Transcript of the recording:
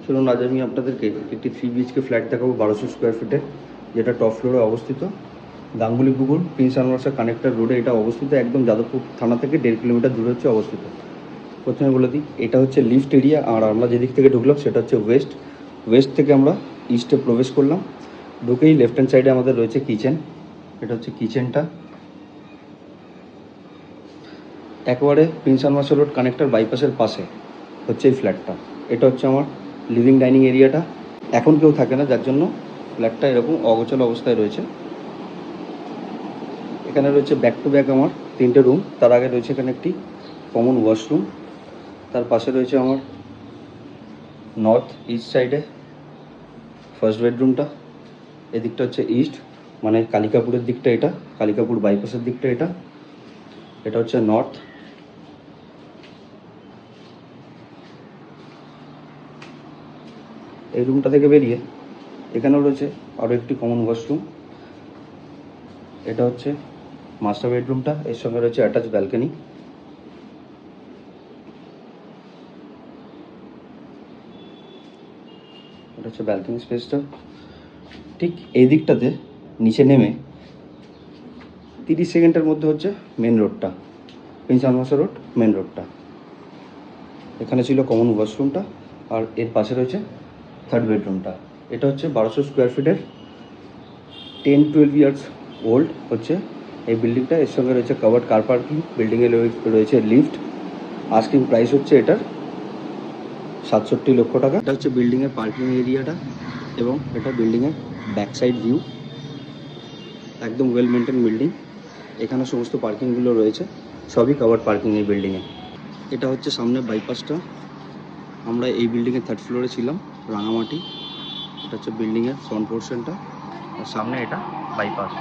চলুন আজ আমি আপনাদেরকে একটি 3 BHK ফ্ল্যাট দেখাবো 1200 স্কোয়ার ফিটের, যেটা টপ ফ্লোরে অবস্থিত। গাঙ্গুলি পুকুর প্রিন্স আনোয়ার কানেক্টর রোডে এটা অবস্থিত, একদম যাদবপুর থানা থেকে 1.5 কিলোমিটার দূরে হচ্ছে অবস্থিত। প্রথমে বলে দিই, এটা হচ্ছে লিফট এরিয়া, আর আমরা যেদিক থেকে ঢুকলাম সেটা হচ্ছে ওয়েস্ট থেকে আমরা ইস্টে প্রবেশ করলাম। ঢুকেই লেফট হ্যান্ড সাইডে আমাদের রয়েছে কিচেন। এটা হচ্ছে কিচেনটা, একবারে প্রিন্স আনোয়ার রোড কানেক্টর বাইপাসের পাশে হচ্ছে এই ফ্ল্যাটটা। এটা হচ্ছে আমার লিভিং ডাইনিং এরিয়াটা। এখন কেউ থাকে না, যার জন্য ফ্ল্যাটটা এরকম অগোছালো অবস্থায় রয়েছে। এখানে রয়েছে ব্যাক টু ব্যাক আমার 3টে রুম। তার আগে রয়েছে এখানে একটি কমন ওয়াশরুম। তার পাশে রয়েছে আমার নর্থ ইস্ট সাইডে ফার্স্ট বেডরুমটা। এদিকটা হচ্ছে ইস্ট, মানে কালিকাপুরের দিকটা, এটা কালিকাপুর বাইপাসের দিকটা। এটা হচ্ছে নর্থ। এই রুমটা থেকে বেরিয়ে এখানেও রয়েছে আরও একটি কমন ওয়াশরুম। এটা হচ্ছে মাস্টার বেডরুমটা, এর সঙ্গে রয়েছে অ্যাটাচ ব্যালকনি। এটা হচ্ছে ব্যালকনি স্পেসটা। ঠিক এই দিকটাতে নিচে নেমে 30 সেকেন্ডের মধ্যে হচ্ছে মেন রোডটা, প্রিন্স আনোয়ার রোড মেন রোডটা। এখানে ছিল কমন ওয়াশরুমটা, আর এর পাশে রয়েছে থার্ড বেডরুমটা। এটা হচ্ছে 1200 স্কোয়ার ফিটের, 10-12 ইয়ার্স ওল্ড হচ্ছে এই বিল্ডিংটা। এর সঙ্গে রয়েছে কভার্ড কার পার্কিং, বিল্ডিংয়ে রয়েছে লিফট। আস্কিং প্রাইস হচ্ছে এটার 67 লক্ষ টাকা। এটা হচ্ছে বিল্ডিংয়ের পার্কিং এরিয়াটা, এবং এটা বিল্ডিংয়ের ব্যাক সাইড ভিউ। একদম ওয়েল মেনটেন বিল্ডিং। এখানে সমস্ত পার্কিংগুলো রয়েছে, সবই কভার্ড পার্কিং এই বিল্ডিংয়ে। এটা হচ্ছে সামনে বাইপাসটা। আমরা এই বিল্ডিংয়ের থার্ড ফ্লোরে ছিলাম, রাঙামাটি। এটা হচ্ছে বিল্ডিংয়ের ফ্রন্ট পোর্শনটা, আর সামনে এটা বাইপাস।